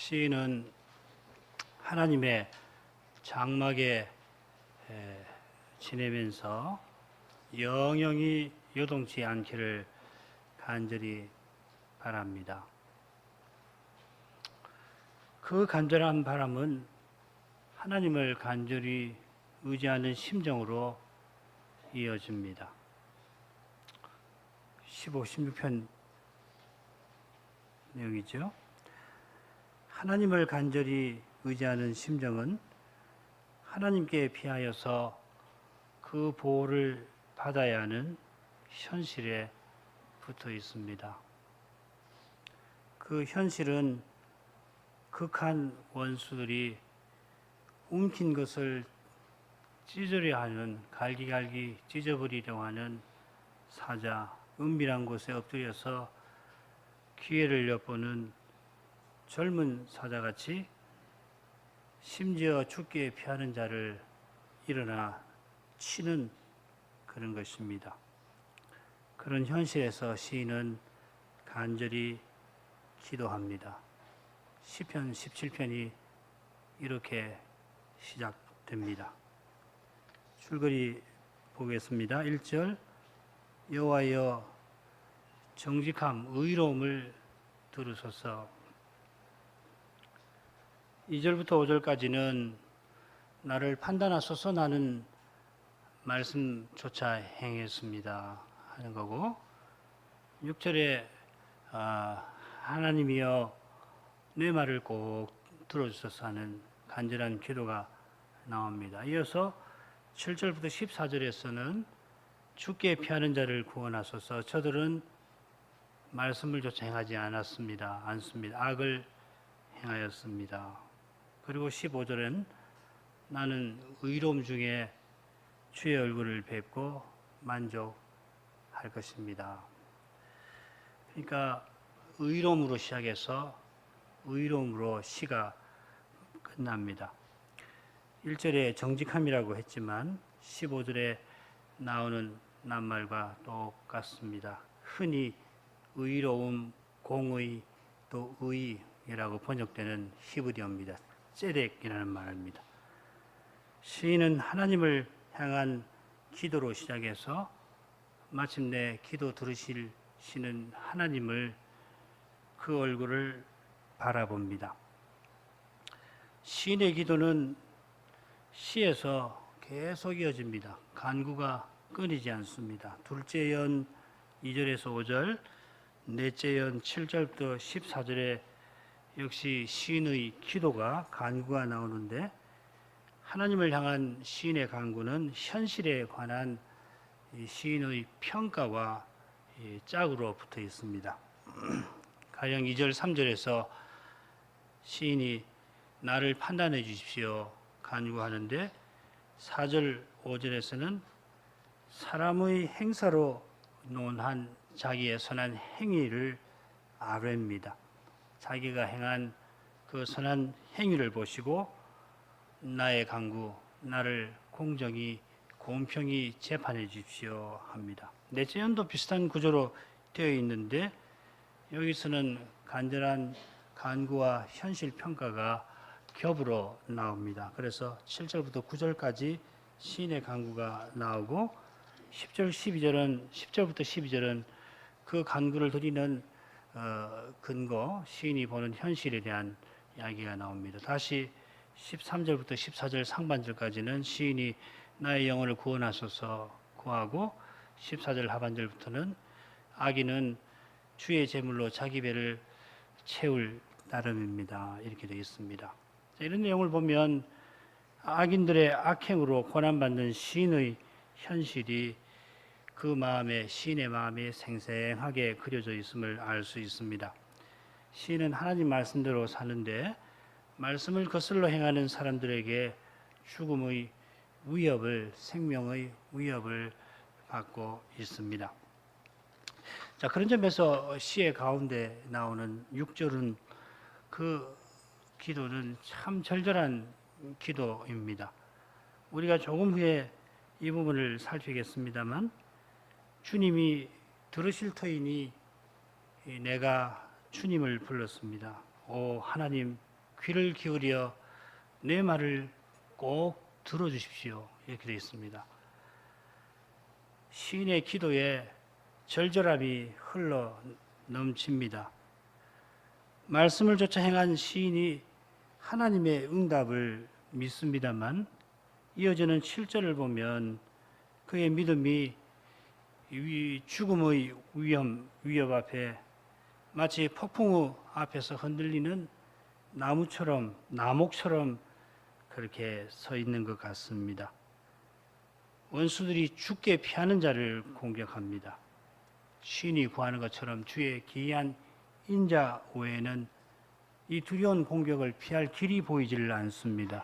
시인은 하나님의 장막에 지내면서 영영이 요동치 않기를 간절히 바랍니다. 그 간절한 바람은 하나님을 간절히 의지하는 심정으로 이어집니다. 15, 16편 내용이죠. 하나님을 간절히 의지하는 심정은 하나님께 피하여서 그 보호를 받아야 하는 현실에 붙어 있습니다. 그 현실은 극한 원수들이 움킨 것을 찢으려 하는, 갈기갈기 찢어버리려고 하는 사자, 은밀한 곳에 엎드려서 기회를 엿보는 젊은 사자같이 심지어 죽게 피하는 자를 일어나 치는 그런 것입니다. 그런 현실에서 시인은 간절히 기도합니다. 시편 17편이 이렇게 시작됩니다. 줄거리 보겠습니다. 1절 여호와여 정직함 의로움을 들으소서. 2절부터 5절까지는 나를 판단하소서 나는 말씀조차 행했습니다 하는 거고, 6절에 하나님이여 내 말을 꼭 들어주소서 하는 간절한 기도가 나옵니다. 이어서 7절부터 14절에서는 죽게 피하는 자를 구원하소서. 저들은 말씀을 조차 행하지 않습니다. 악을 행하였습니다. 그리고 15절엔 나는 의로움 중에 주의 얼굴을 뵙고 만족할 것입니다. 그러니까 의로움으로 시작해서 의로움으로 시가 끝납니다. 1절에 정직함이라고 했지만 15절에 나오는 낱말과 똑같습니다. 흔히 의로움, 공의, 또 의라고 번역되는 히브리어입니다. ጼ덱이라는 말입니다. 시인은 하나님을 향한 기도로 시작해서 마침내 기도 들으시는 하나님을 그 얼굴을 바라봅니다. 시인의 기도는 시에서 계속 이어집니다. 간구가 끊이지 않습니다. 둘째 연 2절에서 5절, 넷째 연 7절부터 14절에 역시 시인의 기도가 간구가 나오는데, 하나님을 향한 시인의 간구는 현실에 관한 시인의 평가와 짝으로 붙어 있습니다. 가령 2절 3절에서 시인이 나를 판단해 주십시오 간구하는데, 4절 5절에서는 사람의 행사로 논한 자기의 선한 행위를 아뢰입니다. 자기가 행한 그 선한 행위를 보시고 나의 간구, 나를 공평히 재판해 주십시오 합니다. 넷째 연도 비슷한 구조로 되어 있는데, 여기서는 간절한 간구와 현실 평가가 겹으로 나옵니다. 그래서 7절부터 9절까지 시인의 간구가 나오고, 10절부터 12절은 그 간구를 드리는 근거, 시인이 보는 현실에 대한 이야기가 나옵니다. 다시 13절부터 14절 상반절까지는 시인이 나의 영혼을 구원하소서 구하고, 14절 하반절부터는 악인은 주의 제물로 자기 배를 채울 나름입니다. 이렇게 되어 있습니다. 이런 내용을 보면 악인들의 악행으로 고난받는 시인의 현실이 그 마음에, 시인의 마음에 생생하게 그려져 있음을 알 수 있습니다. 시인은 하나님 말씀대로 사는데 말씀을 거슬러 행하는 사람들에게 죽음의 위협을, 생명의 위협을 받고 있습니다. 자, 그런 점에서 시의 가운데 나오는 6절은 그 기도는 참 절절한 기도입니다. 우리가 조금 후에 이 부분을 살피겠습니다만, 주님이 들으실 터이니 내가 주님을 불렀습니다. 오 하나님 귀를 기울여 내 말을 꼭 들어주십시오. 이렇게 되어 있습니다. 시인의 기도에 절절함이 흘러 넘칩니다. 말씀을 좇아 행한 시인이 하나님의 응답을 믿습니다만 이어지는 7절을 보면 그의 믿음이 죽음의 위협 앞에 마치 폭풍우 앞에서 흔들리는 나목처럼 그렇게 서 있는 것 같습니다. 원수들이 죽게 피하는 자를 공격합니다. 시인이 구하는 것처럼 주의 기이한 인자 외에는 이 두려운 공격을 피할 길이 보이지를 않습니다.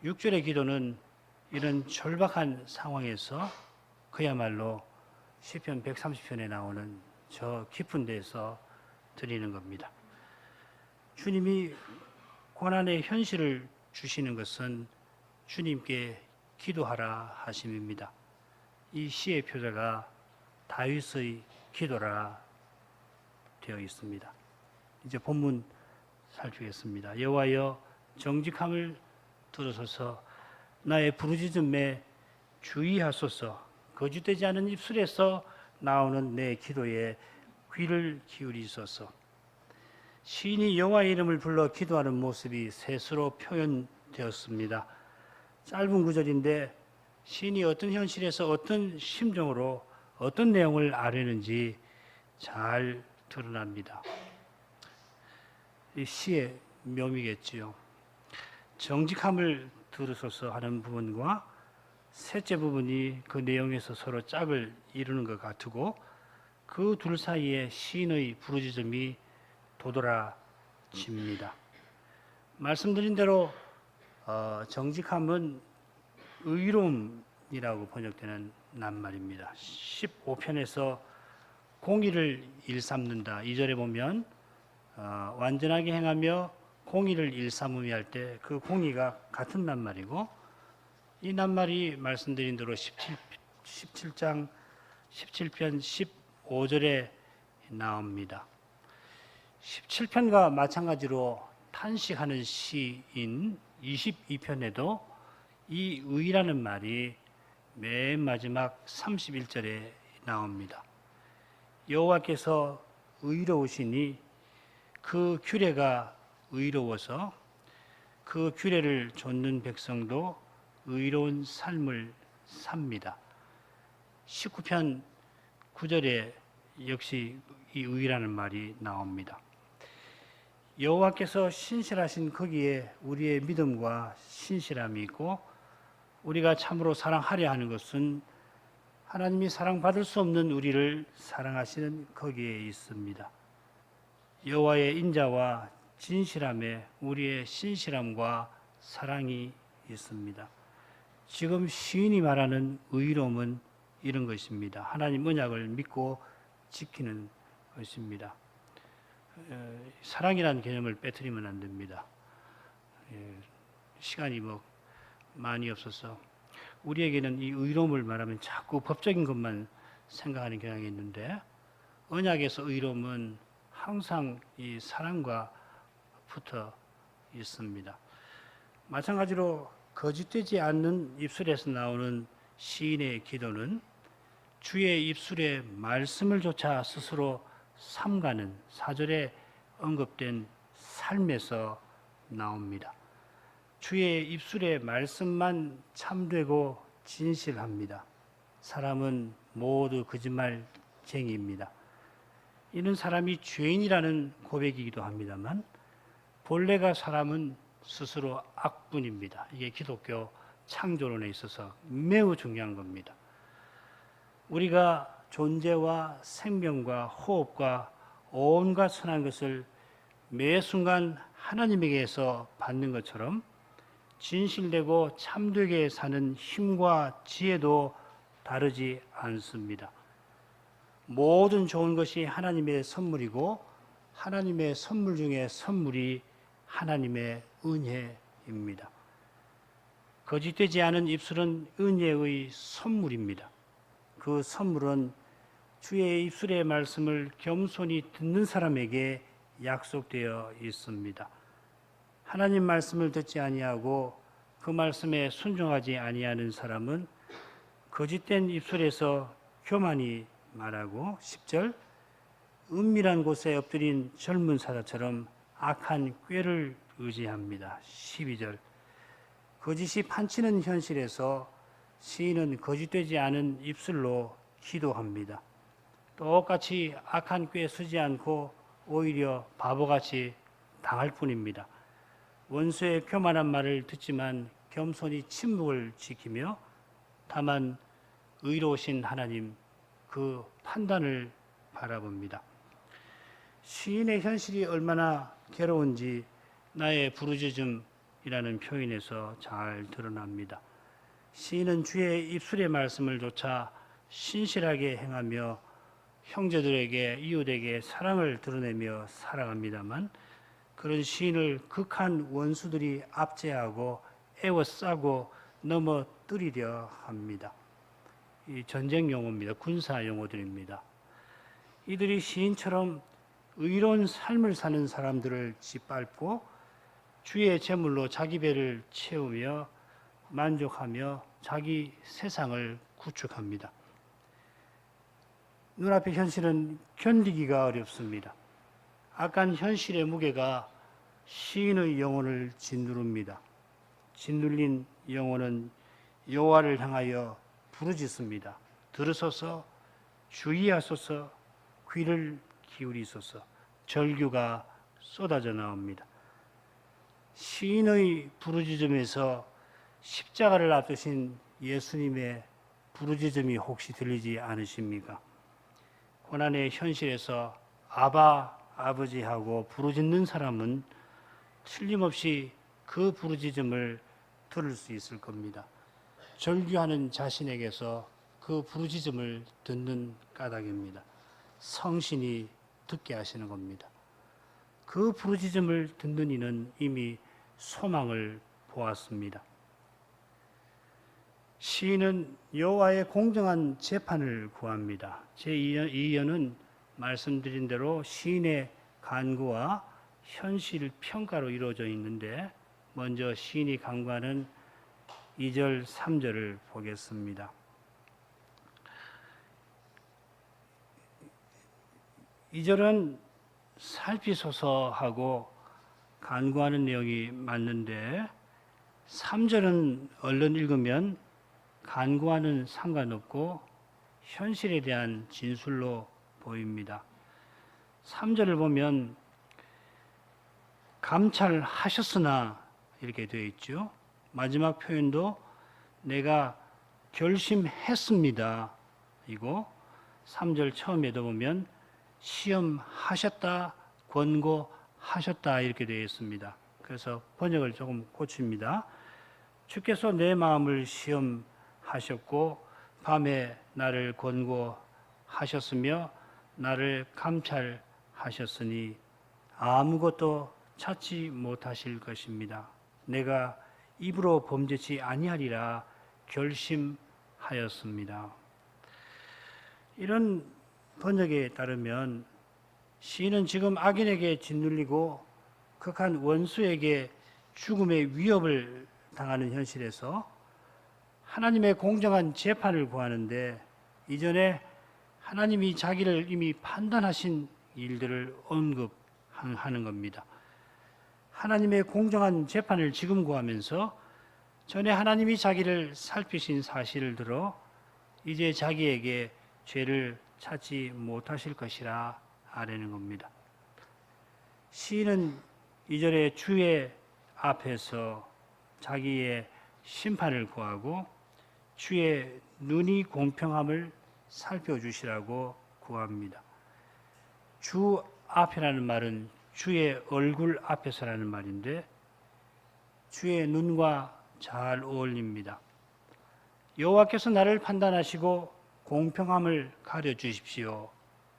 6절의 기도는 이런 절박한 상황에서 그야말로 시편 130편에 나오는 저 깊은 데서 드리는 겁니다. 주님이 고난의 현실을 주시는 것은 주님께 기도하라 하심입니다. 이 시의 표제가 다윗의 기도라 되어 있습니다. 이제 본문 살피겠습니다. 여호와여 정직함을 들으소서, 나의 부르짖음에 주의하소서. 거짓되지 않은 입술에서 나오는 내 기도에 귀를 기울이소서. 시인이 여호와의 이름을 불러 기도하는 모습이 셋으로 표현되었습니다. 짧은 구절인데 시인이 어떤 현실에서 어떤 심정으로 어떤 내용을 아뢰는지 잘 드러납니다. 이 시의 묘미겠지요. 정직함을 들으소서 하는 부분과 셋째 부분이 그 내용에서 서로 짝을 이루는 것 같고 그 둘 사이에 시인의 부르짖음이 도드라집니다. 말씀드린 대로 정직함은 의로움이라고 번역되는 낱말입니다. 15편에서 공의를 일삼는다. 2절에 보면 완전하게 행하며 공의를 일삼으며 할 때 그 공의가 같은 낱말이고 이 낱말이 말씀드린 대로 17편 15절에 나옵니다. 17편과 마찬가지로 탄식하는 시인 22편에도 이 의라는 말이 맨 마지막 31절에 나옵니다. 여호와께서 의로우시니 그 규례가 의로워서 그 규례를 좇는 백성도 의로운 삶을 삽니다. 19편 9절에 역시 이 의라는 말이 나옵니다. 여호와께서 신실하신 거기에 우리의 믿음과 신실함이 있고 우리가 참으로 사랑하려 하는 것은 하나님이 사랑받을 수 없는 우리를 사랑하시는 거기에 있습니다. 여호와의 인자와 진실함에 우리의 신실함과 사랑이 있습니다. 지금 시인이 말하는 의로움은 이런 것입니다. 하나님 언약을 믿고 지키는 것입니다. 사랑이라는 개념을 빼뜨리면 안 됩니다. 시간이 많이 없어서 우리에게는 이 의로움을 말하면 자꾸 법적인 것만 생각하는 경향이 있는데 언약에서 의로움은 항상 이 사랑과 붙어 있습니다. 마찬가지로 거짓되지 않는 입술에서 나오는 시인의 기도는 주의 입술의 말씀을 조차 스스로 삼가는 4절에 언급된 삶에서 나옵니다. 주의 입술의 말씀만 참되고 진실합니다. 사람은 모두 거짓말쟁이입니다. 이는 사람이 죄인이라는 고백이기도 합니다만 본래가 사람은 스스로 악분입니다. 이게 기독교 창조론에 있어서 매우 중요한 겁니다. 우리가 존재와 생명과 호흡과 온갖 선한 것을 매 순간 하나님에게서 받는 것처럼 진실되고 참되게 사는 힘과 지혜도 다르지 않습니다. 모든 좋은 것이 하나님의 선물이고 하나님의 선물 중에 선물이 하나님의 은혜입니다. 거짓되지 않은 입술은 은혜의 선물입니다. 그 선물은 주의 입술의 말씀을 겸손히 듣는 사람에게 약속되어 있습니다. 하나님 말씀을 듣지 아니하고 그 말씀에 순종하지 아니하는 사람은 거짓된 입술에서 교만이 말하고 10절 은밀한 곳에 엎드린 젊은 사자처럼 악한 꾀를 의지합니다. 12절 거짓이 판치는 현실에서 시인은 거짓되지 않은 입술로 기도합니다. 똑같이 악한 꾀 쓰지 않고 오히려 바보같이 당할 뿐입니다. 원수의 교만한 말을 듣지만 겸손히 침묵을 지키며 다만 의로우신 하나님 그 판단을 바라봅니다. 시인의 현실이 얼마나 괴로운지 나의 부르짖음이라는 표현에서 잘 드러납니다. 시인은 주의 입술의 말씀을 조차 신실하게 행하며 형제들에게 이웃에게 사랑을 드러내며 살아갑니다만 그런 시인을 극한 원수들이 압제하고 애워싸고 넘어뜨리려 합니다. 이 전쟁 용어입니다. 군사 용어들입니다. 이들이 시인처럼 의로운 삶을 사는 사람들을 짓밟고 주의 재물로 자기 배를 채우며 만족하며 자기 세상을 구축합니다. 눈앞의 현실은 견디기가 어렵습니다. 악한 현실의 무게가 시인의 영혼을 짓누릅니다. 짓눌린 영혼은 여호와를 향하여 부르짖습니다. 들으소서, 주의하소서, 귀를 기울이소서. 절규가 쏟아져 나옵니다. 시인의 부르짖음에서 십자가를 앞두신 예수님의 부르짖음이 혹시 들리지 않으십니까? 고난의 현실에서 아바 아버지하고 부르짖는 사람은 틀림없이 그 부르짖음을 들을 수 있을 겁니다. 절규하는 자신에게서 그 부르짖음을 듣는 까닭입니다. 성신이 듣게 하시는 겁니다. 그 부르짖음을 듣는 이는 이미 소망을 보았습니다. 시인은 여호와의 공정한 재판을 구합니다. 제2연은 말씀드린 대로 시인의 간구와 현실 평가로 이루어져 있는데 먼저 시인이 간구하는 2절, 3절을 보겠습니다. 2절은 살피소서 하고 간구하는 내용이 맞는데 3절은 얼른 읽으면 간구와는 상관없고 현실에 대한 진술로 보입니다. 3절을 보면 감찰하셨으나 이렇게 되어 있죠. 마지막 표현도 내가 결심했습니다. 이고 3절 처음에도 보면 시험하셨다, 권고하셨다 이렇게 되어 있습니다. 그래서 번역을 조금 고칩니다. 주께서 내 마음을 시험하셨고 밤에 나를 권고하셨으며 나를 감찰하셨으니 아무것도 찾지 못하실 것입니다. 내가 입으로 범죄치 아니하리라 결심하였습니다. 이런 번역에 따르면 시인은 지금 악인에게 짓눌리고 극한 원수에게 죽음의 위협을 당하는 현실에서 하나님의 공정한 재판을 구하는데 이전에 하나님이 자기를 이미 판단하신 일들을 언급하는 겁니다. 하나님의 공정한 재판을 지금 구하면서 전에 하나님이 자기를 살피신 사실을 들어 이제 자기에게 죄를 찾지 못하실 것이라 아뢰는 겁니다. 시인은 이전에 주의 앞에서 자기의 심판을 구하고 주의 눈이 공평함을 살펴주시라고 구합니다. 주 앞이라는 말은 주의 얼굴 앞에서라는 말인데 주의 눈과 잘 어울립니다. 여호와께서 나를 판단하시고 공평함을 가려주십시오.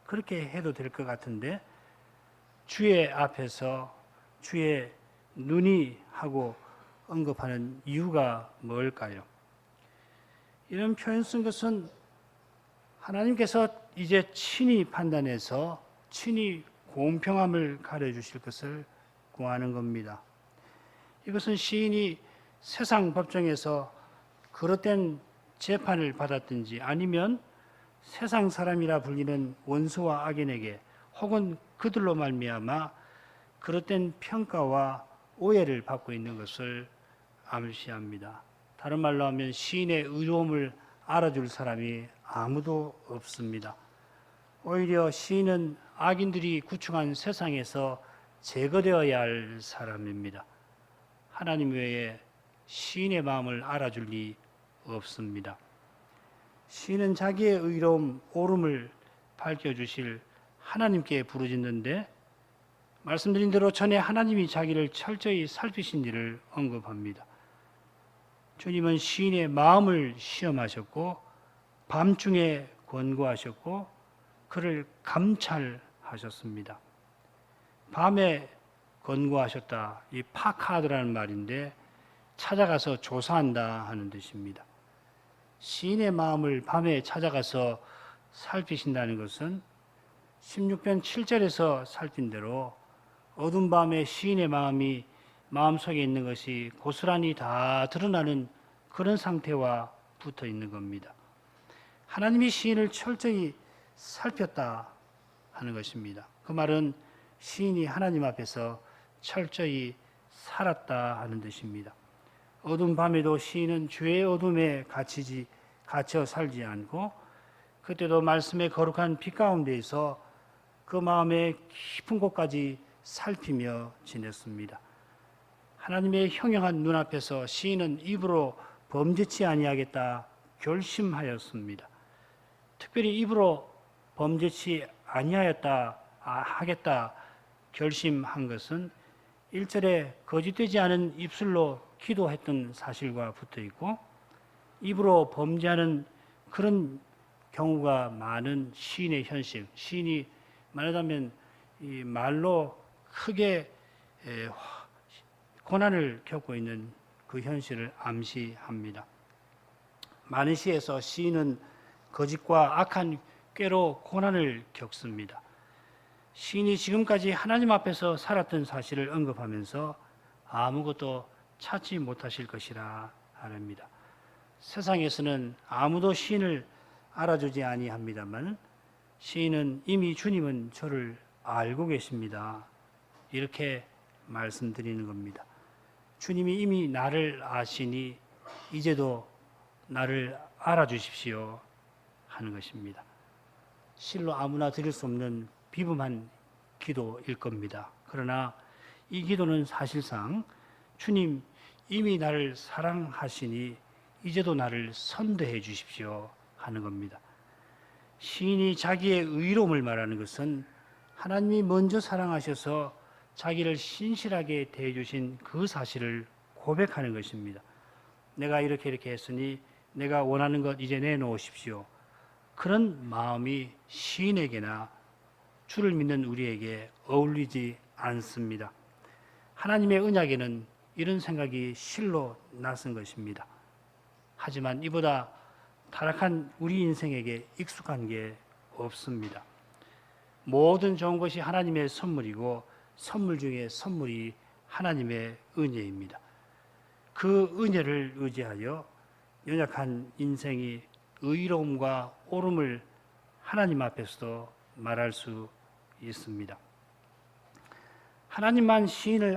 그렇게 해도 될 것 같은데 주의 앞에서 주의 눈이 하고 언급하는 이유가 뭘까요? 이런 표현 쓴 것은 하나님께서 이제 친히 판단해서 친히 공평함을 가려주실 것을 구하는 겁니다. 이것은 시인이 세상 법정에서 그릇된 재판을 받았든지 아니면 세상 사람이라 불리는 원수와 악인에게 혹은 그들로 말미암아 그릇된 평가와 오해를 받고 있는 것을 암시합니다. 다른 말로 하면 시인의 의로움을 알아줄 사람이 아무도 없습니다. 오히려 시인은 악인들이 구축한 세상에서 제거되어야 할 사람입니다. 하나님 외에 시인의 마음을 알아줄 리 없습니다. 시인은 자기의 의로움, 옳음을 밝혀주실 하나님께 부르짖는데 말씀드린 대로 전에 하나님이 자기를 철저히 살피신 일을 언급합니다. 주님은 시인의 마음을 시험하셨고 밤중에 권고하셨고 그를 감찰하셨습니다. 밤에 권고하셨다. 이 파카드라는 말인데 찾아가서 조사한다 하는 뜻입니다. 시인의 마음을 밤에 찾아가서 살피신다는 것은 16편 7절에서 살핀 대로 어두운 밤에 시인의 마음이 마음속에 있는 것이 고스란히 다 드러나는 그런 상태와 붙어 있는 겁니다. 하나님이 시인을 철저히 살폈다 하는 것입니다. 그 말은 시인이 하나님 앞에서 철저히 살았다 하는 뜻입니다. 어두운 밤에도 시인은 죄의 어둠에 갇혀 살지 않고 그때도 말씀의 거룩한 빛 가운데에서 그 마음의 깊은 곳까지 살피며 지냈습니다. 하나님의 형용한 눈앞에서 시인은 입으로 범죄치 아니하겠다 결심하였습니다. 특별히 입으로 범죄치 하겠다 결심한 것은 1절에 거짓되지 않은 입술로 기도했던 사실과 붙어 있고 입으로 범죄하는 그런 경우가 많은 시인의 현실, 시인이 말하자면 이 말로 크게 고난을 겪고 있는 그 현실을 암시합니다. 많은 시에서 시인은 거짓과 악한 꾀로 고난을 겪습니다. 시인이 지금까지 하나님 앞에서 살았던 사실을 언급하면서 아무것도 찾지 못하실 것이라 하랍니다. 세상에서는 아무도 시인을 알아주지 아니합니다만 시인은 이미 주님은 저를 알고 계십니다. 이렇게 말씀드리는 겁니다. 주님이 이미 나를 아시니 이제도 나를 알아주십시오 하는 것입니다. 실로 아무나 드릴 수 없는 비범한 기도일 겁니다. 그러나 이 기도는 사실상 주님 이미 나를 사랑하시니 이제도 나를 선대해 주십시오 하는 겁니다. 시인이 자기의 의로움을 말하는 것은 하나님이 먼저 사랑하셔서 자기를 신실하게 대해 주신 그 사실을 고백하는 것입니다. 내가 이렇게 했으니 내가 원하는 것 이제 내놓으십시오. 그런 마음이 시인에게나 주를 믿는 우리에게 어울리지 않습니다. 하나님의 언약에는 이런 생각이 실로 낯선 것입니다. 하지만 이보다 타락한 우리 인생에게 익숙한 게 없습니다. 모든 좋은 것이 하나님의 선물이고 선물 중에 선물이 하나님의 은혜입니다. 그 은혜를 의지하여 연약한 인생이 의로움과 옳음을 하나님 앞에서도 말할 수 있습니다. 하나님만 시인을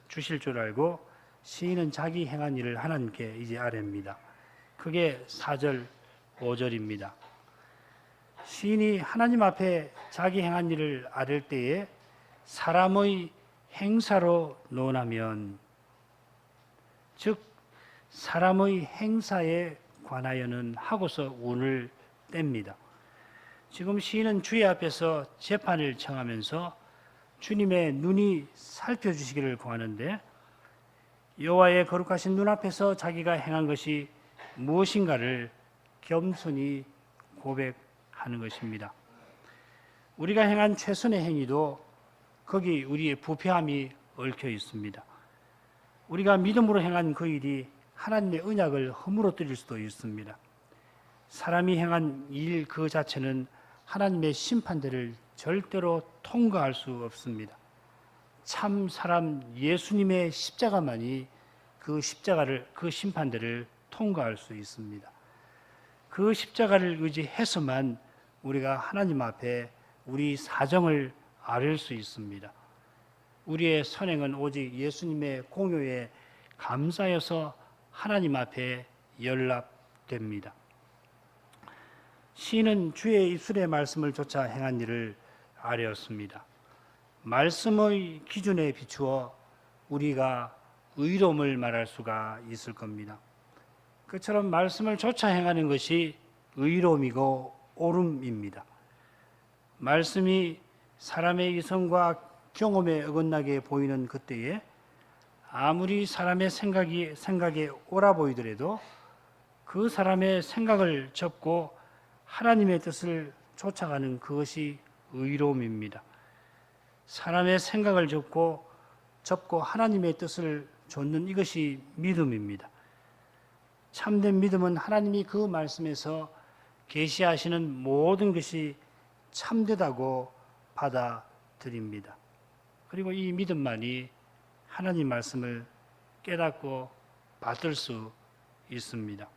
주실 줄 알고 시인은 자기 행한 일을 하나님께 이제 아뢰입니다. 그게 4절, 5절입니다. 시인이 하나님 앞에 자기 행한 일을 아뢰을 때에 사람의 행사로 논하면, 즉 사람의 행사에 관하여는 하고서 운을 뗍니다. 지금 시인은 주의 앞에서 재판을 청하면서 주님의 눈이 살펴주시기를 구하는데 여호와의 거룩하신 눈앞에서 자기가 행한 것이 무엇인가를 겸손히 고백하는 것입니다. 우리가 행한 최선의 행위도 거기 우리의 부패함이 얽혀 있습니다. 우리가 믿음으로 행한 그 일이 하나님의 언약을 허물어뜨릴 수도 있습니다. 사람이 행한 일 그 자체는 하나님의 심판대를 절대로 통과할 수 없습니다. 참 사람 예수님의 십자가만이 그 십자가를, 그 심판대를 통과할 수 있습니다. 그 십자가를 의지해서만 우리가 하나님 앞에 우리 사정을 아뢰 수 있습니다. 우리의 선행은 오직 예수님의 공효에 감사여서 하나님 앞에 연락됩니다. 시인은 주의 입술의 말씀을 좇아 행한 일을 아뢰었습니다. 말씀의 기준에 비추어 우리가 의로움을 말할 수가 있을 겁니다. 그처럼 말씀을 좇아 행하는 것이 의로움이고 옳음입니다. 말씀이 사람의 이성과 경험에 어긋나게 보이는 그때에 아무리 사람의 생각에 옳아 보이더라도 그 사람의 생각을 접고 하나님의 뜻을 쫓아가는 그것이 의로움입니다. 사람의 생각을 접고 하나님의 뜻을 좇는 이것이 믿음입니다. 참된 믿음은 하나님이 그 말씀에서 계시하시는 모든 것이 참되다고 받아들입니다. 그리고 이 믿음만이 하나님 말씀을 깨닫고 받을 수 있습니다.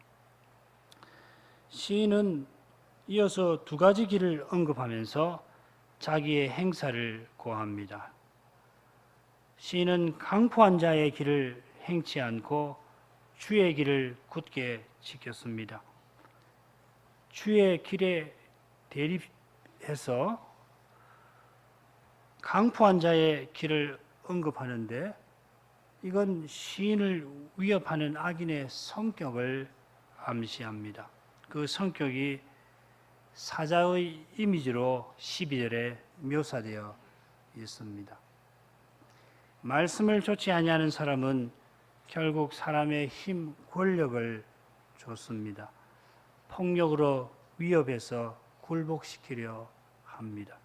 시인은 이어서 두 가지 길을 언급하면서 자기의 행사를 고합니다. 시인은 강포한 자의 길을 행치 않고 주의 길을 굳게 지켰습니다. 주의 길에 대립해서 강포한 자의 길을 언급하는데 이건 시인을 위협하는 악인의 성격을 암시합니다. 그 성격이 사자의 이미지로 12절에 묘사되어 있습니다. 말씀을 좇지 아니하는 사람은 결국 사람의 힘, 권력을 줬습니다. 폭력으로 위협해서 굴복시키려 합니다.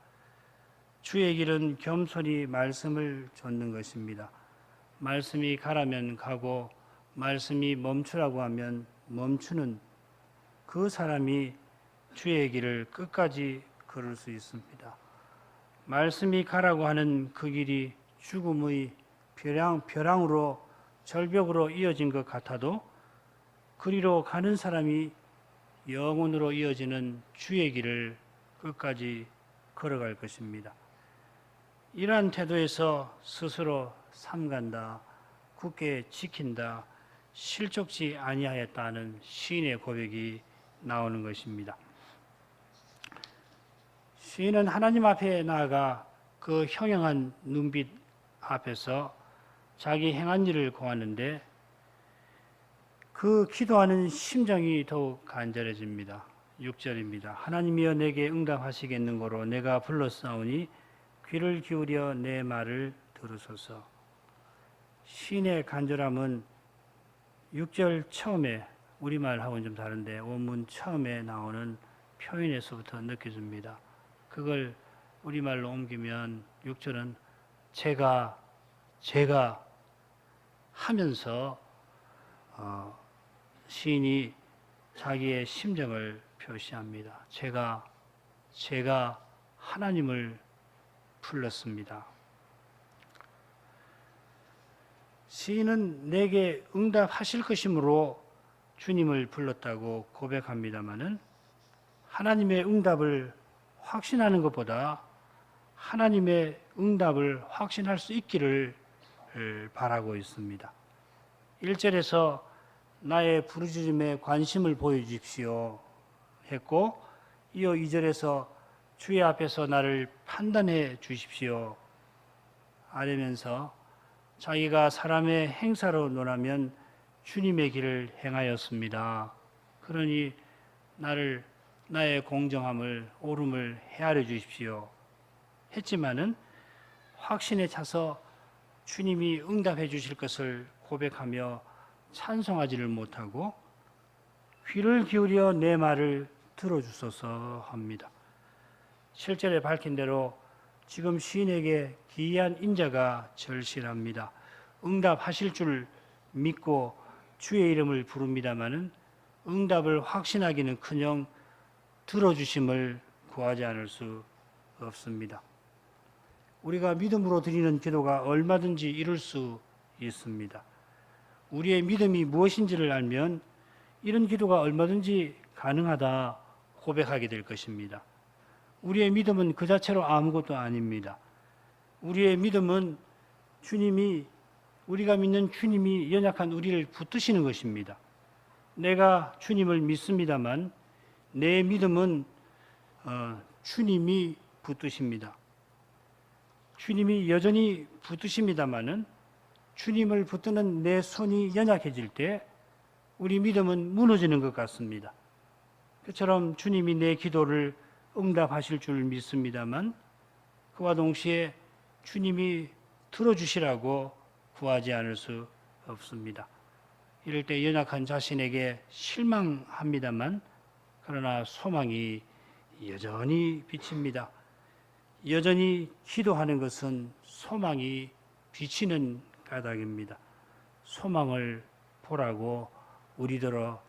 주의 길은 겸손히 말씀을 좇는 것입니다. 말씀이 가라면 가고 말씀이 멈추라고 하면 멈추는 그 사람이 주의 길을 끝까지 걸을 수 있습니다. 말씀이 가라고 하는 그 길이 죽음의 벼랑으로 절벽으로 이어진 것 같아도 그리로 가는 사람이 영원으로 이어지는 주의 길을 끝까지 걸어갈 것입니다. 이러한 태도에서 스스로 삼간다, 굳게 지킨다, 실족지 아니하였다는 시인의 고백이 나오는 것입니다. 시인은 하나님 앞에 나아가 그 형형한 눈빛 앞에서 자기 행한 일을 고하는데 그 기도하는 심정이 더욱 간절해집니다. 6절입니다. 하나님이여 내게 응답하시겠는고로 내가 불렀사오니 귀를 기울여 내 말을 들으소서. 시인의 간절함은 6절 처음에 우리말하고는 좀 다른데 원문 처음에 나오는 표현에서부터 느껴집니다. 그걸 우리말로 옮기면 6절은 제가 하면서 시인이 자기의 심정을 표시합니다. 제가 하나님을 불렀습니다. 시인은 내게 응답하실 것이므로 주님을 불렀다고 고백합니다마는 하나님의 응답을 확신하는 것보다 하나님의 응답을 확신할 수 있기를 바라고 있습니다. 1절에서 나의 부르짖음에 관심을 보여주십시오 했고 이어 2절에서 주의 앞에서 나를 판단해 주십시오 하면서 자기가 사람의 행사로 논하면 주님의 길을 행하였습니다. 그러니 나의 공정함을 옳음을 헤아려 주십시오 했지만은 확신에 차서 주님이 응답해 주실 것을 고백하며 찬송하지를 못하고 귀를 기울여 내 말을 들어주소서 합니다. 7절에 밝힌 대로 지금 시인에게 기이한 인자가 절실합니다. 응답하실 줄 믿고 주의 이름을 부릅니다마는 응답을 확신하기는커녕 들어주심을 구하지 않을 수 없습니다. 우리가 믿음으로 드리는 기도가 얼마든지 이룰 수 있습니다. 우리의 믿음이 무엇인지를 알면 이런 기도가 얼마든지 가능하다 고백하게 될 것입니다. 우리의 믿음은 그 자체로 아무것도 아닙니다. 우리의 믿음은 우리가 믿는 주님이 연약한 우리를 붙드시는 것입니다. 내가 주님을 믿습니다만 내 믿음은 주님이 붙드십니다. 주님이 여전히 붙드십니다마는 주님을 붙드는 내 손이 연약해질 때 우리 믿음은 무너지는 것 같습니다. 그처럼 주님이 내 기도를 응답하실 줄 믿습니다만 그와 동시에 주님이 들어주시라고 구하지 않을 수 없습니다. 이럴 때 연약한 자신에게 실망합니다만 그러나 소망이 여전히 비칩니다. 여전히 기도하는 것은 소망이 비치는 까닭입니다. 소망을 보라고 우리더러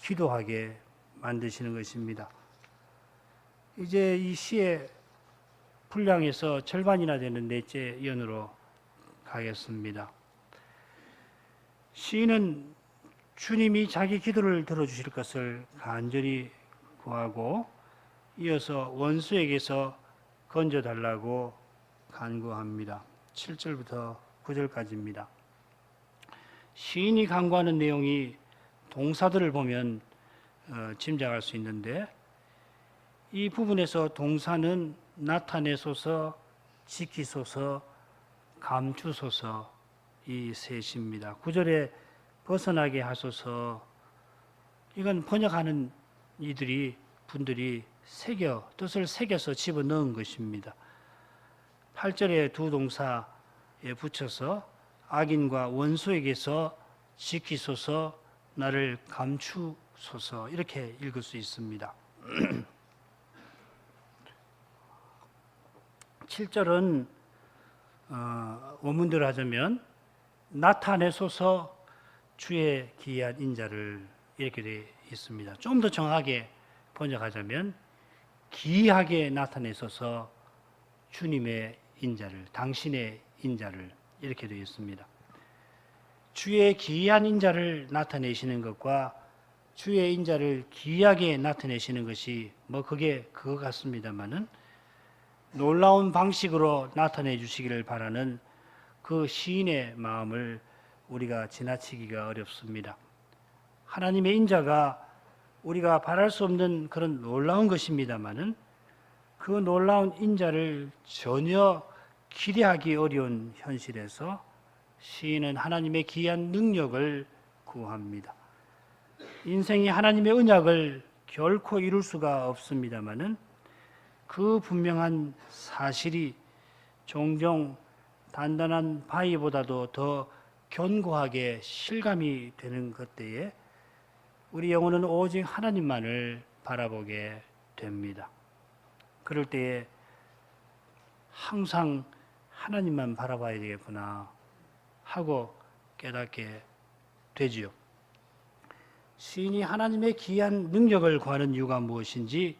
기도하게 만드시는 것입니다. 이제 이 시의 분량에서 절반이나 되는 넷째 연으로 가겠습니다. 시인은 주님이 자기 기도를 들어주실 것을 간절히 구하고 이어서 원수에게서 건져달라고 간구합니다. 7절부터 9절까지입니다. 시인이 간구하는 내용이 동사들을 보면 짐작할 수 있는데 이 부분에서 동사는 나타내소서, 지키소서, 감추소서 이 셋입니다. 9절에 벗어나게 하소서, 이건 번역하는 분들이 뜻을 새겨서 집어넣은 것입니다. 8절에 두 동사에 붙여서 악인과 원수에게서 지키소서, 나를 감추소서 이렇게 읽을 수 있습니다. 7절은 원문대로 하자면 나타내소서 주의 기이한 인자를 이렇게 되어 있습니다. 좀 더 정확하게 번역하자면 기이하게 나타내소서 주님의 인자를, 당신의 인자를 이렇게 되어 있습니다. 주의 기이한 인자를 나타내시는 것과 주의 인자를 기이하게 나타내시는 것이 그게 그거 같습니다만은 놀라운 방식으로 나타내 주시기를 바라는 그 시인의 마음을 우리가 지나치기가 어렵습니다. 하나님의 인자가 우리가 바랄 수 없는 그런 놀라운 것입니다마는 그 놀라운 인자를 전혀 기대하기 어려운 현실에서 시인은 하나님의 기이한 능력을 구합니다. 인생이 하나님의 언약을 결코 이룰 수가 없습니다마는 그 분명한 사실이 종종 단단한 바위보다도 더 견고하게 실감이 되는 그때에 우리 영혼은 오직 하나님만을 바라보게 됩니다. 그럴 때에 항상 하나님만 바라봐야 되겠구나 하고 깨닫게 되지요. 시인이 하나님의 기이한 능력을 구하는 이유가 무엇인지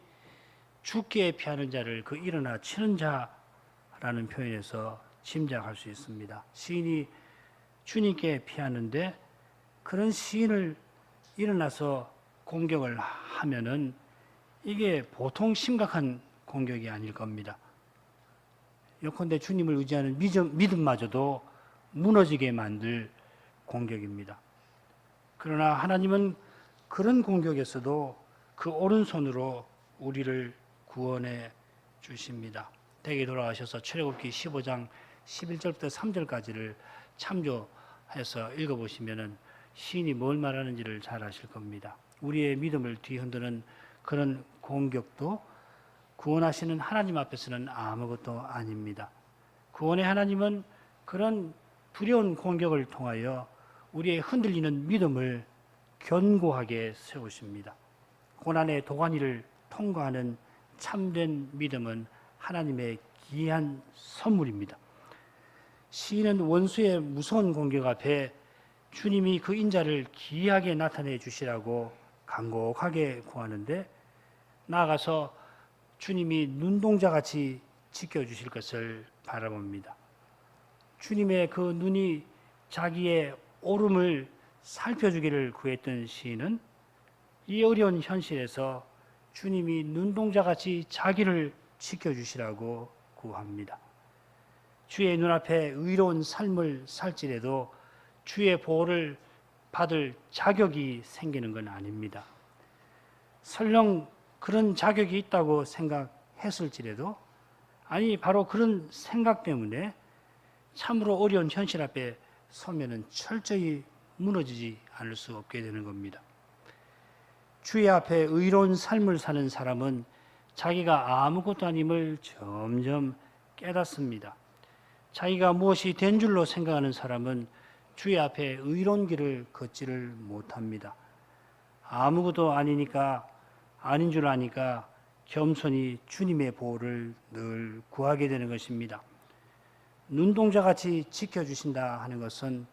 죽게 피하는 자를 그 일어나 치는 자라는 표현에서 짐작할 수 있습니다. 시인이 주님께 피하는데 그런 시인을 일어나서 공격을 하면은 이게 보통 심각한 공격이 아닐 겁니다. 예컨대 주님을 의지하는 믿음마저도 무너지게 만들 공격입니다. 그러나 하나님은 그런 공격에서도 그 오른손으로 우리를 구원해 주십니다. 대개 돌아가셔서 출애굽기 15장 11절부터 3절까지를 참조해서 읽어보시면 시인이 뭘 말하는지를 잘 아실 겁니다. 우리의 믿음을 뒤흔드는 그런 공격도 구원하시는 하나님 앞에서는 아무것도 아닙니다. 구원의 하나님은 그런 두려운 공격을 통하여 우리의 흔들리는 믿음을 견고하게 세우십니다. 고난의 도가니를 통과하는 참된 믿음은 하나님의 귀한 선물입니다. 시인은 원수의 무서운 공격 앞에 주님이 그 인자를 기이하게 나타내 주시라고 간곡하게 구하는데 나아가서 주님이 눈동자같이 지켜주실 것을 바라봅니다. 주님의 그 눈이 자기의 오름을 살펴주기를 구했던 시인은 이 어려운 현실에서 주님이 눈동자같이 자기를 지켜주시라고 구합니다. 주의 눈앞에 의로운 삶을 살지라도 주의 보호를 받을 자격이 생기는 건 아닙니다. 설령 그런 자격이 있다고 생각했을지라도 아니 바로 그런 생각 때문에 참으로 어려운 현실 앞에 서면은 철저히 무너지지 않을 수 없게 되는 겁니다. 주의 앞에 의로운 삶을 사는 사람은 자기가 아무것도 아님을 점점 깨닫습니다. 자기가 무엇이 된 줄로 생각하는 사람은 주의 앞에 의로운 길을 걷지를 못합니다. 아무것도 아니니까 아닌 줄 아니까 겸손히 주님의 보호를 늘 구하게 되는 것입니다. 눈동자같이 지켜주신다 하는 것은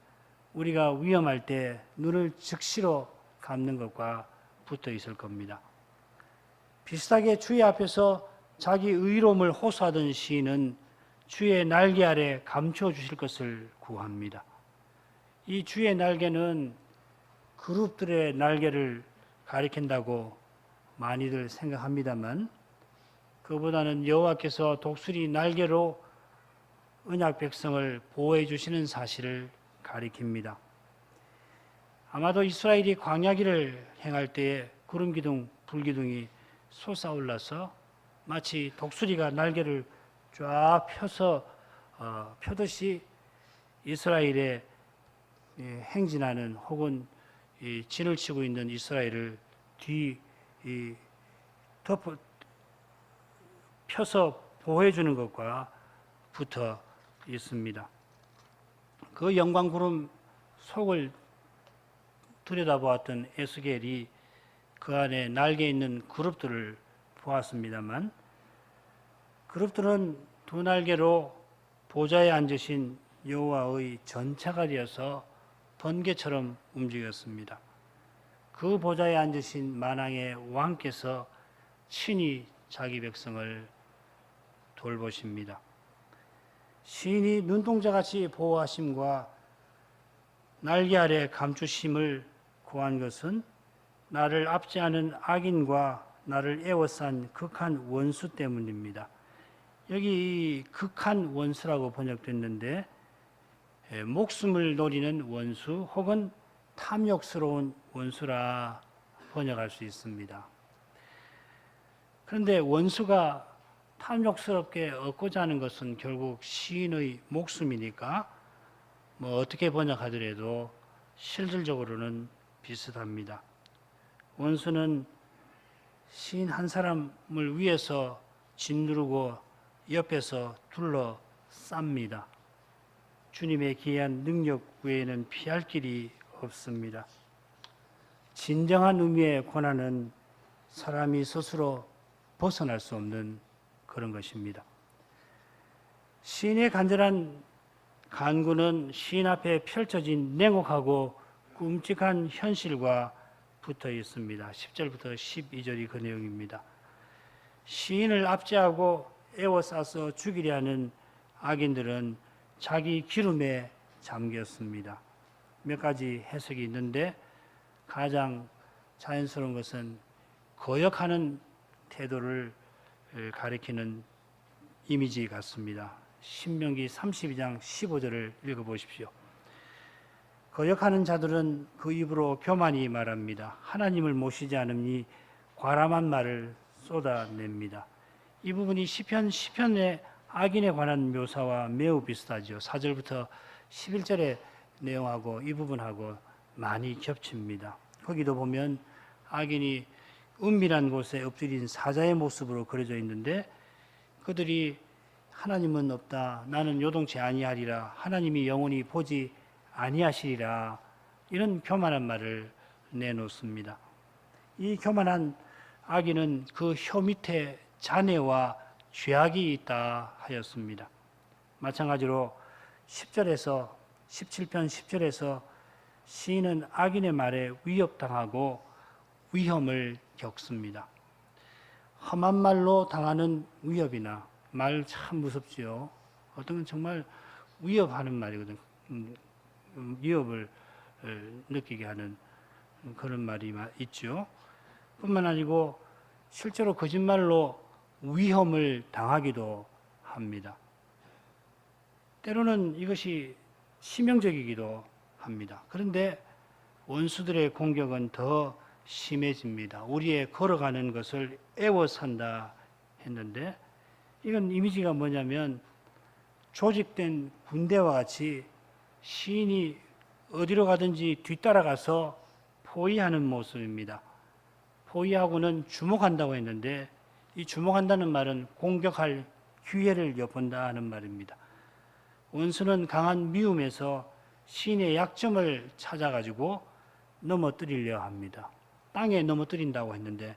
우리가 위험할 때 눈을 즉시로 감는 것과 붙어 있을 겁니다. 비슷하게 주의 앞에서 자기 의로움을 호소하던 시인은 주의 날개 아래 감춰 주실 것을 구합니다. 이 주의 날개는 그룹들의 날개를 가리킨다고 많이들 생각합니다만 그보다는 여호와께서 독수리 날개로 언약 백성을 보호해 주시는 사실을 가리킵니다. 아마도 이스라엘이 광야길을 행할 때에 구름기둥, 불기둥이 솟아올라서 마치 독수리가 날개를 쫙 펴서 펴듯이 이스라엘에 행진하는 혹은 진을 치고 있는 이스라엘을 펴서 보호해 주는 것과 붙어 있습니다. 그 영광구름 속을 들여다보았던 에스겔이 그 안에 날개 있는 그룹들을 보았습니다만 그룹들은 두 날개로 보좌에 앉으신 여호와의 전차가 되어서 번개처럼 움직였습니다. 그 보좌에 앉으신 만왕의 왕께서 친히 자기 백성을 돌보십니다. 시인이 눈동자같이 보호하심과 날개 아래 감추심을 구한 것은 나를 압제하는 악인과 나를 애워싼 극한 원수 때문입니다. 여기 극한 원수라고 번역됐는데 목숨을 노리는 원수 혹은 탐욕스러운 원수라 번역할 수 있습니다. 그런데 원수가 탐욕스럽게 얻고자 하는 것은 결국 시인의 목숨이니까 어떻게 번역하더라도 실질적으로는 비슷합니다. 원수는 시인 한 사람을 위해서 짓누르고 옆에서 둘러쌉니다. 주님의 기이한 능력 외에는 피할 길이 없습니다. 진정한 의미의 고난은 사람이 스스로 벗어날 수 없는 그런 것입니다. 시인의 간절한 간구는 시인 앞에 펼쳐진 냉혹하고 끔찍한 현실과 붙어 있습니다. 10절부터 12절이 그 내용입니다. 시인을 압제하고 애워싸서 죽이려 하는 악인들은 자기 기름에 잠겼습니다. 몇 가지 해석이 있는데 가장 자연스러운 것은 거역하는 태도를 가리키는 이미지 같습니다. 신명기 32장 15절을 읽어보십시오. 거역하는 자들은 그 입으로 교만히 말합니다. 하나님을 모시지 않으니 과람한 말을 쏟아냅니다. 이 부분이 시편의 악인에 관한 묘사와 매우 비슷하죠. 4절부터 11절의 내용하고 이 부분하고 많이 겹칩니다. 거기도 보면 악인이 은밀한 곳에 엎드린 사자의 모습으로 그려져 있는데 그들이 하나님은 없다. 나는 요동치 아니하리라. 하나님이 영원히 보지 아니하시리라. 이런 교만한 말을 내놓습니다. 이 교만한 악인은 그 혀 밑에 잔해와 죄악이 있다 하였습니다. 마찬가지로 10절에서 17편 10절에서 시인은 악인의 말에 위협당하고 위험을 겪습니다. 험한 말로 당하는 위협이나 말 참 무섭지요. 어떤 건 정말 위협하는 말이거든. 위협을 느끼게 하는 그런 말이 있죠. 뿐만 아니고 실제로 거짓말로 위험을 당하기도 합니다. 때로는 이것이 치명적이기도 합니다. 그런데 원수들의 공격은 더 심해집니다. 우리의 걸어가는 것을 애워싼다 했는데 이건 이미지가 뭐냐면 조직된 군대와 같이 시인이 어디로 가든지 뒤따라가서 포위하는 모습입니다. 포위하고는 주목한다고 했는데 이 주목한다는 말은 공격할 기회를 엿본다 하는 말입니다. 원수는 강한 미움에서 시인의 약점을 찾아가지고 넘어뜨리려 합니다. 땅에 넘어뜨린다고 했는데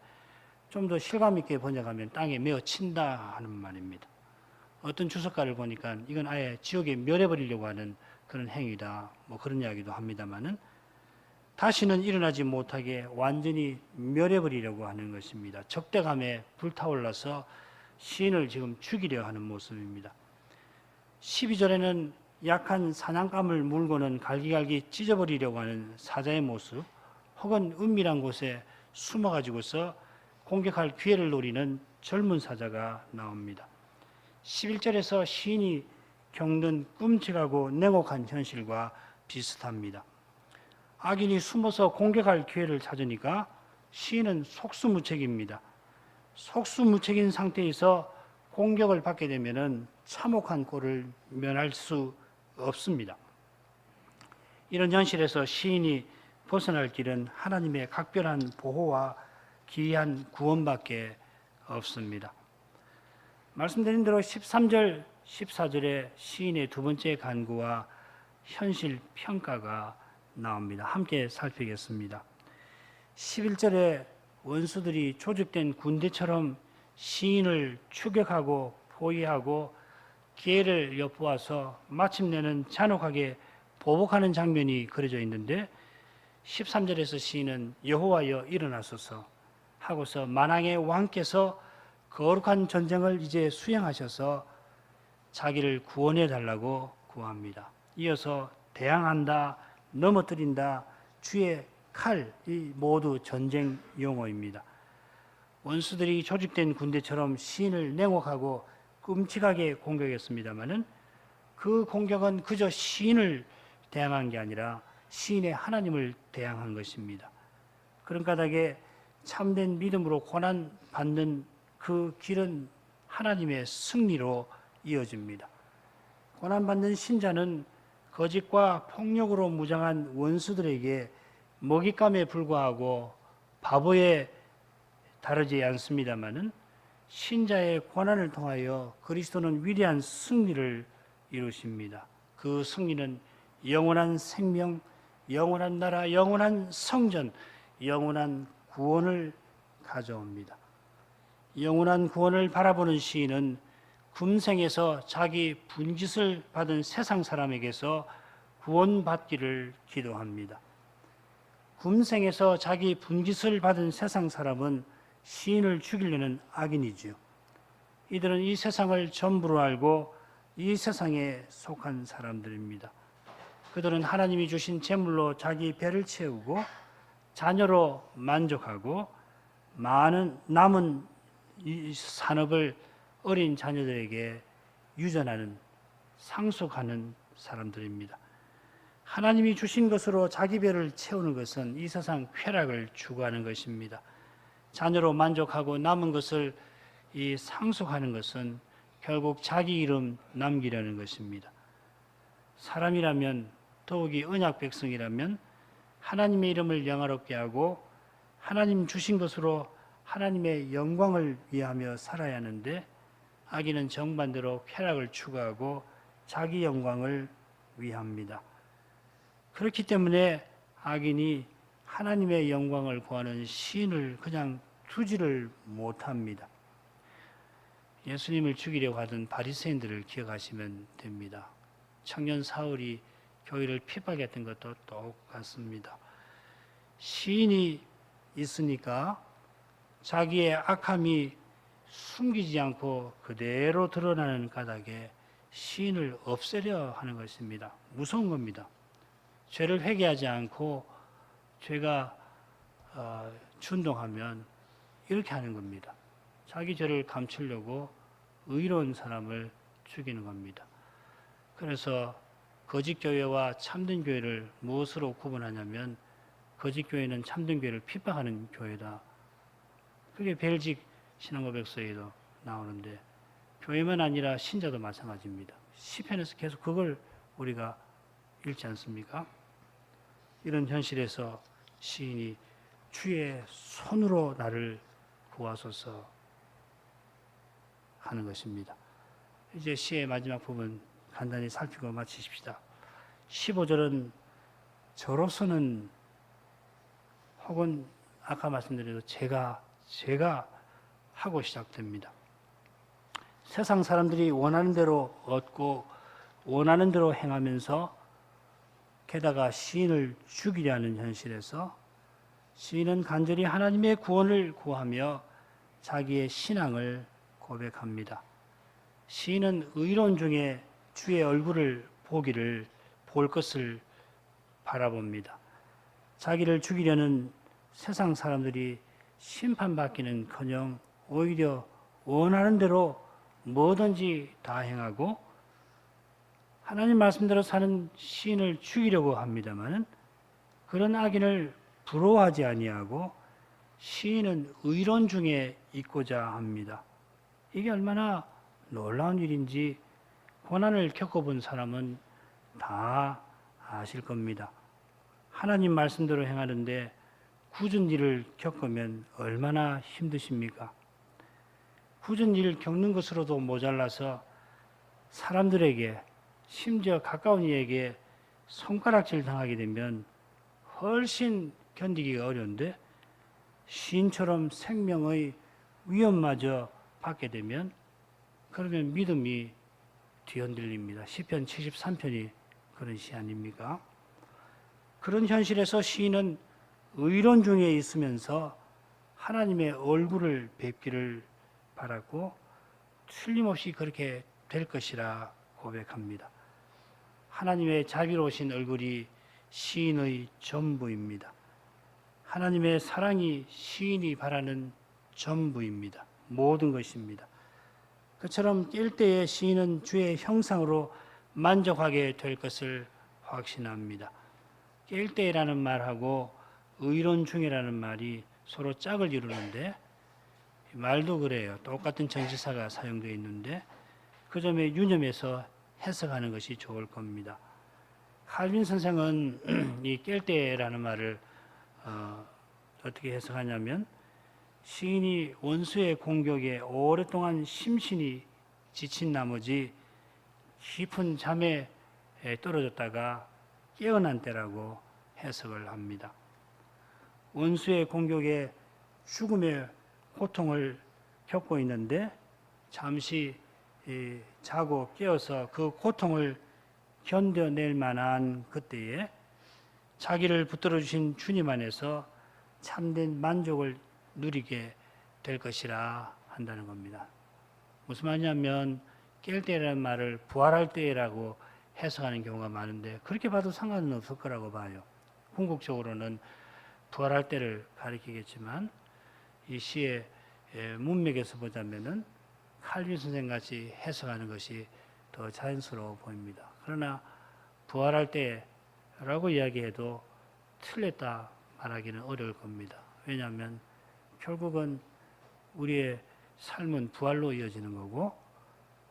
좀 더 실감 있게 번역하면 땅에 메어 친다 하는 말입니다. 어떤 주석가를 보니까 이건 아예 지옥에 멸해버리려고 하는 그런 행위다. 뭐 그런 이야기도 합니다만은 다시는 일어나지 못하게 완전히 멸해버리려고 하는 것입니다. 적대감에 불타올라서 시인을 지금 죽이려 하는 모습입니다. 12절에는 약한 사냥감을 물고는 갈기갈기 찢어버리려고 하는 사자의 모습, 혹은 은밀한 곳에 숨어가지고서 공격할 기회를 노리는 젊은 사자가 나옵니다. 11절에서 시인이 겪는 끔찍하고 냉혹한 현실과 비슷합니다. 악인이 숨어서 공격할 기회를 찾으니까 시인은 속수무책입니다. 속수무책인 상태에서 공격을 받게 되면 참혹한 꼴을 면할 수 없습니다. 이런 현실에서 시인이 벗어날 길은 하나님의 각별한 보호와 기이한 구원밖에 없습니다. 말씀드린 대로 13절, 14절에 시인의 두 번째 간구와 현실 평가가 나옵니다. 함께 살피겠습니다. 11절에 원수들이 조직된 군대처럼 시인을 추격하고 포위하고 기회를 엿보아서 마침내는 잔혹하게 보복하는 장면이 그려져 있는데 13절에서 시인은 여호와여 일어나소서 하고서 만왕의 왕께서 거룩한 전쟁을 이제 수행하셔서 자기를 구원해 달라고 구합니다. 이어서 대항한다, 넘어뜨린다, 주의 칼, 이 모두 전쟁 용어입니다. 원수들이 조직된 군대처럼 시인을 냉혹하고 끔찍하게 공격했습니다마는 그 공격은 그저 시인을 대항한 게 아니라 시인의 하나님을 대항한 것입니다. 그런 까닭에 참된 믿음으로 고난 받는 그 길은 하나님의 승리로 이어집니다. 고난 받는 신자는 거짓과 폭력으로 무장한 원수들에게 먹잇감에 불과하고 바보에 다르지 않습니다마는 신자의 고난을 통하여 그리스도는 위대한 승리를 이루십니다. 그 승리는 영원한 생명, 영원한 나라, 영원한 성전, 영원한 구원을 가져옵니다. 영원한 구원을 바라보는 시인은 금생에서 자기 분깃을 받은 세상 사람에게서 구원받기를 기도합니다. 금생에서 자기 분깃을 받은 세상 사람은 시인을 죽이려는 악인이지요. 이들은 이 세상을 전부로 알고 이 세상에 속한 사람들입니다. 그들은 하나님이 주신 재물로 자기 배를 채우고 자녀로 만족하고 많은 남은 이 산업을 어린 자녀들에게 유전하는 상속하는 사람들입니다. 하나님이 주신 것으로 자기 배를 채우는 것은 이 세상 쾌락을 추구하는 것입니다. 자녀로 만족하고 남은 것을 이 상속하는 것은 결국 자기 이름 남기려는 것입니다. 사람이라면 더욱이 언약 백성이라면 하나님의 이름을 영화롭게 하고 하나님 주신 것으로 하나님의 영광을 위하며 살아야 하는데 악인은 정반대로 쾌락을 추구하고 자기 영광을 위합니다. 그렇기 때문에 악인이 하나님의 영광을 구하는 시인을 그냥 두지를 못합니다. 예수님을 죽이려고 하던 바리새인들을 기억하시면 됩니다. 청년 사울이 교회를 핍박했던 것도 똑같습니다. 시인이 있으니까 자기의 악함이 숨기지 않고 그대로 드러나는 까닭에 시인을 없애려 하는 것입니다. 무서운 겁니다. 죄를 회개하지 않고 죄가 준동하면 이렇게 하는 겁니다. 자기 죄를 감추려고 의로운 사람을 죽이는 겁니다. 그래서 거짓 교회와 참된 교회를 무엇으로 구분하냐면 거짓 교회는 참된 교회를 핍박하는 교회다. 그게 벨직 신앙고백서에도 나오는데 교회만 아니라 신자도 마찬가지입니다. 시편에서 계속 그걸 우리가 읽지 않습니까? 이런 현실에서 시인이 주의 손으로 나를 구하소서 하는 것입니다. 이제 시의 마지막 부분 간단히 살피고 마치십시다. 15절은 저로서는 혹은 아까 말씀드린 제가 하고 시작됩니다. 세상 사람들이 원하는 대로 얻고 원하는 대로 행하면서 게다가 시인을 죽이려 하는 현실에서 시인은 간절히 하나님의 구원을 구하며 자기의 신앙을 고백합니다. 시인은 의로운 중에 주의 얼굴을 볼 것을 바라봅니다. 자기를 죽이려는 세상 사람들이 심판받기는커녕 오히려 원하는 대로 뭐든지 다 행하고 하나님 말씀대로 사는 시인을 죽이려고 합니다만 그런 악인을 부러워하지 아니하고 시인은 의로운 중에 있고자 합니다. 이게 얼마나 놀라운 일인지 고난을 겪어본 사람은 다 아실 겁니다. 하나님 말씀대로 행하는데 굳은 일을 겪으면 얼마나 힘드십니까? 굳은 일을 겪는 것으로도 모자라서 사람들에게 심지어 가까운 이에게 손가락질 당하게 되면 훨씬 견디기가 어려운데 시인처럼 생명의 위험마저 받게 되면 그러면 믿음이 뒤흔들립니다. 시편 73편이 그런 시 아닙니까? 그런 현실에서 시인은 의론 중에 있으면서 하나님의 얼굴을 뵙기를 바라고 틀림없이 그렇게 될 것이라 고백합니다. 하나님의 자비로우신 얼굴이 시인의 전부입니다. 하나님의 사랑이 시인이 바라는 전부입니다. 모든 것입니다. 그처럼 깰 때에 시인은 주의 형상으로 만족하게 될 것을 확신합니다. 깰 때라는 말하고 의론 중이라는 말이 서로 짝을 이루는데 말도 그래요. 똑같은 전치사가 사용되어 있는데 그 점에 유념해서 해석하는 것이 좋을 겁니다. 칼빈 선생은 이 깰 때라는 말을 어떻게 해석하냐면 시인이 원수의 공격에 오랫동안 심신이 지친 나머지 깊은 잠에 떨어졌다가 깨어난 때라고 해석을 합니다. 원수의 공격에 죽음의 고통을 겪고 있는데 잠시 자고 깨어서 그 고통을 견뎌낼 만한 그때에 자기를 붙들어 주신 주님 안에서 참된 만족을 누리게 될 것이라 한다는 겁니다. 무슨 말이냐면 깰 때라는 말을 부활할 때라고 해석하는 경우가 많은데 그렇게 봐도 상관은 없을 거라고 봐요. 궁극적으로는 부활할 때를 가리키겠지만 이 시의 문맥에서 보자면은 칼빈 선생같이 해석하는 것이 더 자연스러워 보입니다. 그러나 부활할 때라고 이야기해도 틀렸다 말하기는 어려울 겁니다. 왜냐하면 결국은 우리의 삶은 부활로 이어지는 거고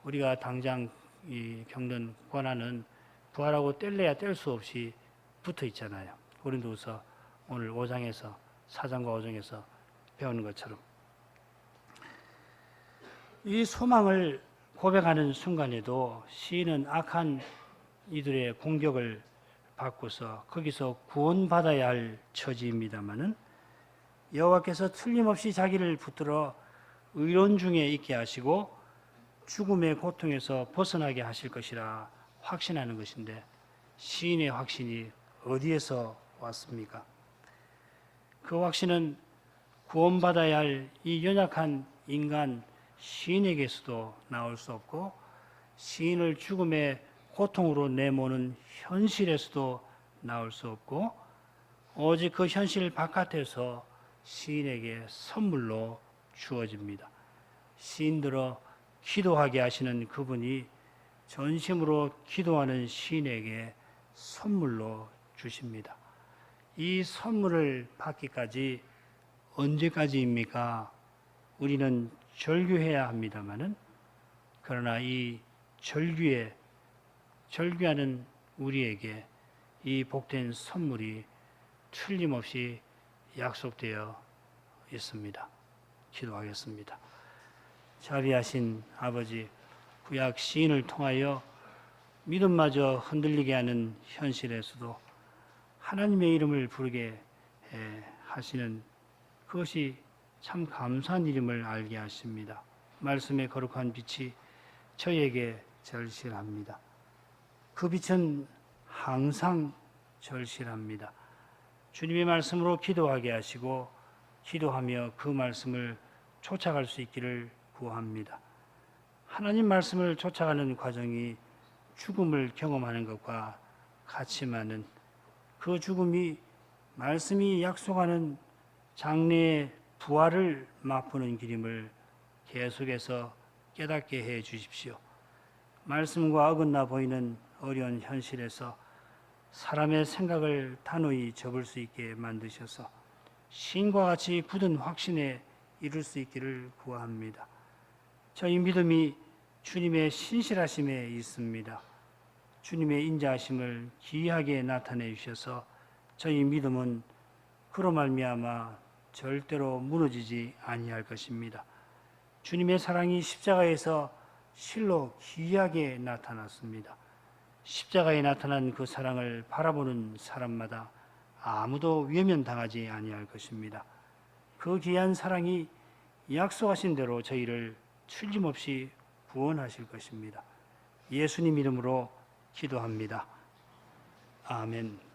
우리가 당장 겪는 고난은 부활하고 뗄래야 뗄 수 없이 붙어 있잖아요. 고린도후서 오늘 5장에서 4장과 5장에서 배우는 것처럼 이 소망을 고백하는 순간에도 시인은 악한 이들의 공격을 받고서 거기서 구원받아야 할 처지입니다마는 여호와께서 틀림없이 자기를 붙들어 의론 중에 있게 하시고 죽음의 고통에서 벗어나게 하실 것이라 확신하는 것인데 시인의 확신이 어디에서 왔습니까? 그 확신은 구원받아야 할 이 연약한 인간 시인에게서도 나올 수 없고 시인을 죽음의 고통으로 내모는 현실에서도 나올 수 없고 오직 그 현실 바깥에서 시인에게 선물로 주어집니다. 시인들어 기도하게 하시는 그분이 전심으로 기도하는 시인에게 선물로 주십니다. 이 선물을 받기까지 언제까지입니까? 우리는 절규해야 합니다마는 그러나 이 절규하는 우리에게 이 복된 선물이 틀림없이 약속되어 있습니다. 기도하겠습니다. 자비하신 아버지, 구약 시인을 통하여 믿음마저 흔들리게 하는 현실에서도 하나님의 이름을 부르게 하시는 그것이 참 감사한 일임을 알게 하십니다. 말씀의 거룩한 빛이 저에게 절실합니다. 그 빛은 항상 절실합니다. 주님의 말씀으로 기도하게 하시고 기도하며 그 말씀을 쫓아갈 수 있기를 구합니다. 하나님 말씀을 쫓아가는 과정이 죽음을 경험하는 것과 같지만은 그 죽음이 말씀이 약속하는 장래의 부활을 맛보는 길임을 계속해서 깨닫게 해 주십시오. 말씀과 어긋나 보이는 어려운 현실에서 사람의 생각을 단호히 접을 수 있게 만드셔서 신과 같이 굳은 확신에 이룰 수 있기를 구합니다. 저희 믿음이 주님의 신실하심에 있습니다. 주님의 인자하심을 기이하게 나타내 주셔서 저희 믿음은 그로 말미암아 절대로 무너지지 아니할 것입니다. 주님의 사랑이 십자가에서 실로 기이하게 나타났습니다. 십자가에 나타난 그 사랑을 바라보는 사람마다 아무도 외면당하지 아니할 것입니다. 그 귀한 사랑이 약속하신 대로 저희를 틀림없이 구원하실 것입니다. 예수님 이름으로 기도합니다. 아멘.